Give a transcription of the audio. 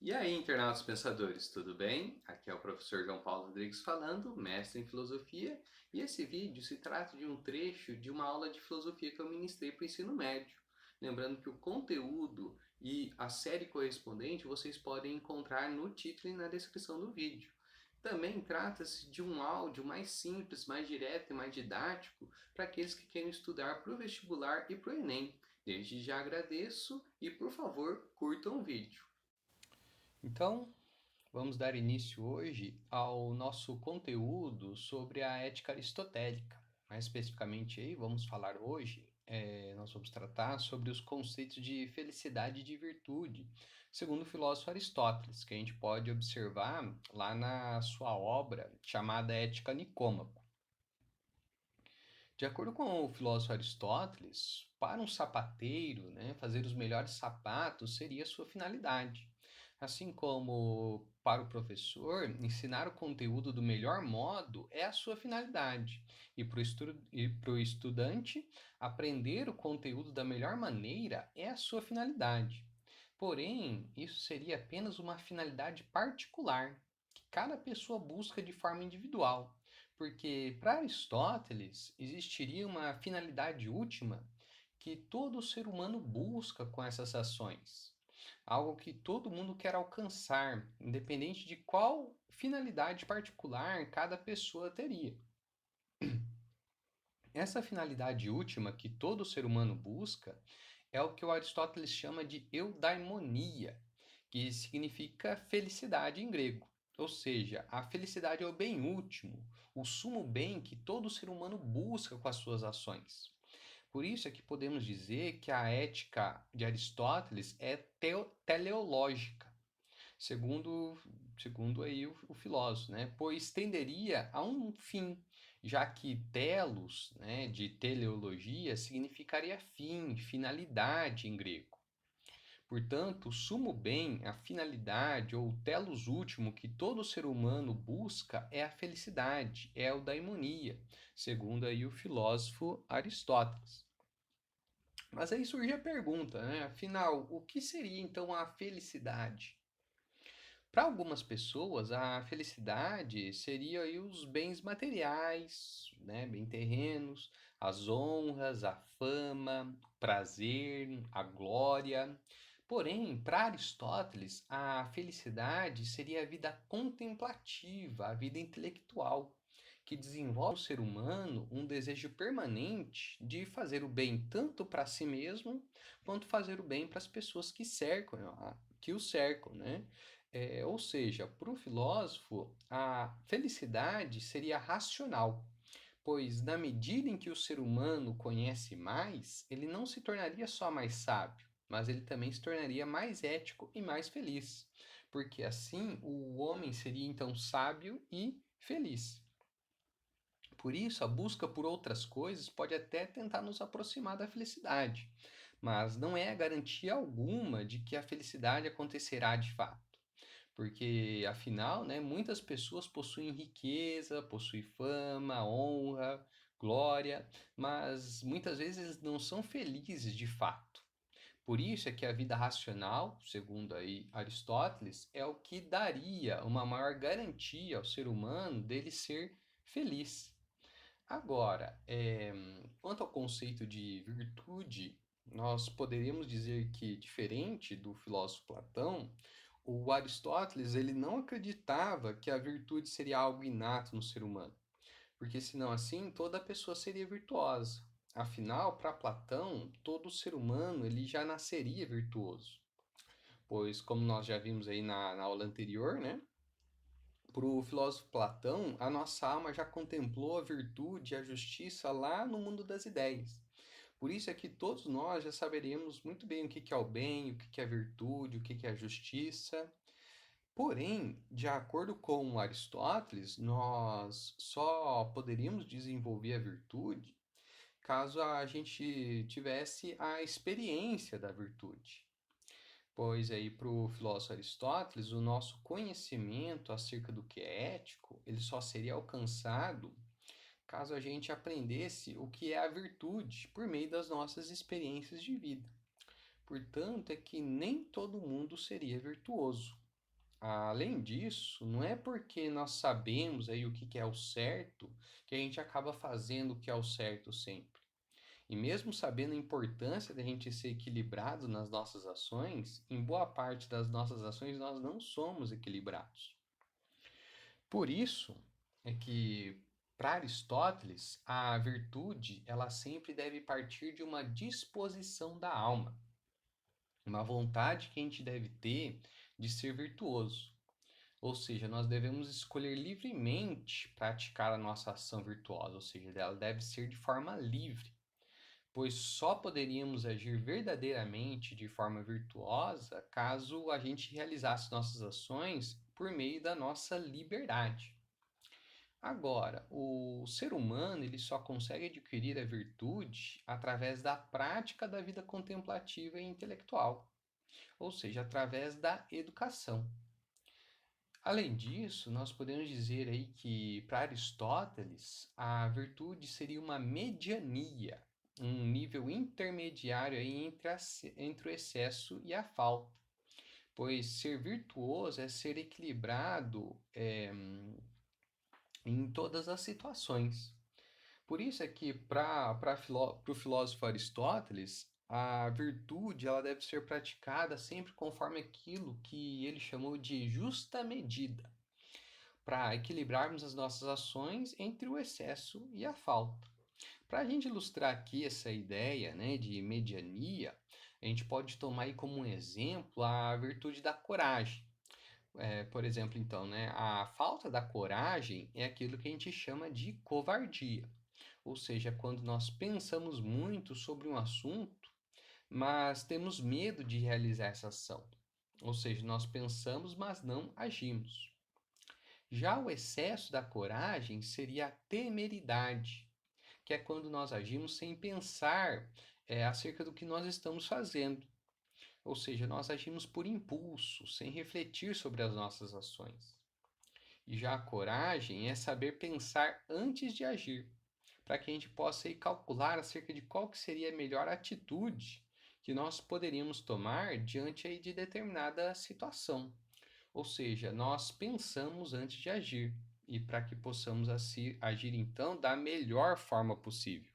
E aí, internautas pensadores, tudo bem? Aqui é o professor João Paulo Rodrigues falando, mestre em filosofia, e esse vídeo se trata de um trecho de uma aula de filosofia que eu ministrei para o ensino médio. Lembrando que o conteúdo e a série correspondente vocês podem encontrar no título e na descrição do vídeo. Também trata-se de um áudio mais simples, mais direto e mais didático para aqueles que querem estudar para o vestibular e para o Enem. Desde já agradeço e, por favor, curtam o vídeo. Então, vamos dar início hoje ao nosso conteúdo sobre a ética aristotélica. Mais especificamente aí, vamos falar hoje, nós vamos tratar sobre os conceitos de felicidade e de virtude, segundo o filósofo Aristóteles, que a gente pode observar lá na sua obra chamada Ética Nicômaco. De acordo com o filósofo Aristóteles, para um sapateiro, fazer os melhores sapatos seria sua finalidade. Assim como para o professor, ensinar o conteúdo do melhor modo é a sua finalidade. E para o estudante, aprender o conteúdo da melhor maneira é a sua finalidade. Porém, isso seria apenas uma finalidade particular, que cada pessoa busca de forma individual. Porque para Aristóteles existiria uma finalidade última que todo ser humano busca com essas ações. Algo que todo mundo quer alcançar, independente de qual finalidade particular cada pessoa teria. Essa finalidade última que todo ser humano busca é o que o Aristóteles chama de eudaimonia, que significa felicidade em grego. Ou seja, a felicidade é o bem último, o sumo bem que todo ser humano busca com as suas ações. Por isso é que podemos dizer que a ética de Aristóteles é teleológica, segundo, segundo aí o filósofo, pois tenderia a um fim, já que telos, de teleologia, significaria fim, finalidade em grego. Portanto, o sumo bem, a finalidade ou o telos último que todo ser humano busca é a felicidade, é a eudaimonia, segundo aí o filósofo Aristóteles. Mas aí surge a pergunta, afinal, o que seria então a felicidade? Para algumas pessoas, a felicidade seria aí os bens materiais, bem terrenos, as honras, a fama, o prazer, a glória. Porém, para Aristóteles, a felicidade seria a vida contemplativa, a vida intelectual, que desenvolve no ser humano um desejo permanente de fazer o bem tanto para si mesmo, quanto fazer o bem para as pessoas que o cercam, ou seja, para o filósofo, a felicidade seria racional, pois na medida em que o ser humano conhece mais, ele não se tornaria só mais sábio, mas ele também se tornaria mais ético e mais feliz, porque assim o homem seria então sábio e feliz. Por isso, a busca por outras coisas pode até tentar nos aproximar da felicidade, mas não é garantia alguma de que a felicidade acontecerá de fato. Porque, afinal, muitas pessoas possuem riqueza, possuem fama, honra, glória, mas muitas vezes eles não são felizes de fato. Por isso é que a vida racional, segundo aí Aristóteles, é o que daria uma maior garantia ao ser humano dele ser feliz. Agora, quanto ao conceito de virtude, nós poderíamos dizer que, diferente do filósofo Platão, o Aristóteles ele não acreditava que a virtude seria algo inato no ser humano, porque senão assim toda pessoa seria virtuosa. Afinal, para Platão, todo ser humano ele já nasceria virtuoso, pois como nós já vimos aí na aula anterior, para o filósofo Platão, a nossa alma já contemplou a virtude e a justiça lá no mundo das ideias. Por isso é que todos nós já saberemos muito bem o que é o bem, o que é a virtude, o que é a justiça. Porém, de acordo com Aristóteles, nós só poderíamos desenvolver a virtude caso a gente tivesse a experiência da virtude. Pois aí, para o filósofo Aristóteles, o nosso conhecimento acerca do que é ético, ele só seria alcançado caso a gente aprendesse o que é a virtude por meio das nossas experiências de vida. Portanto, é que nem todo mundo seria virtuoso. Além disso, não é porque nós sabemos aí o que é o certo que a gente acaba fazendo o que é o certo sempre. E mesmo sabendo a importância da gente ser equilibrado nas nossas ações, em boa parte das nossas ações nós não somos equilibrados. Por isso é que, para Aristóteles, a virtude ela sempre deve partir de uma disposição da alma, uma vontade que a gente deve ter de ser virtuoso. Ou seja, nós devemos escolher livremente praticar a nossa ação virtuosa, ou seja, ela deve ser de forma livre, pois só poderíamos agir verdadeiramente de forma virtuosa caso a gente realizasse nossas ações por meio da nossa liberdade. Agora, o ser humano ele só consegue adquirir a virtude através da prática da vida contemplativa e intelectual, ou seja, através da educação. Além disso, nós podemos dizer aí que, para Aristóteles, a virtude seria uma mediania, um nível intermediário aí entre o excesso e a falta, pois ser virtuoso é ser equilibrado em todas as situações. Por isso é que, para o filósofo Aristóteles, a virtude ela deve ser praticada sempre conforme aquilo que ele chamou de justa medida, para equilibrarmos as nossas ações entre o excesso e a falta. Para a gente ilustrar aqui essa ideia, né, de mediania, a gente pode tomar aí como um exemplo a virtude da coragem. Por exemplo, então, né, a falta da coragem é aquilo que a gente chama de covardia. Ou seja, quando nós pensamos muito sobre um assunto, mas temos medo de realizar essa ação. Ou seja, nós pensamos, mas não agimos. Já o excesso da coragem seria a temeridade, que é quando nós agimos sem pensar acerca do que nós estamos fazendo. Ou seja, nós agimos por impulso, sem refletir sobre as nossas ações. E já a coragem é saber pensar antes de agir, para que a gente possa aí calcular acerca de qual que seria a melhor atitude que nós poderíamos tomar diante aí de determinada situação. Ou seja, nós pensamos antes de agir e para que possamos agir então da melhor forma possível.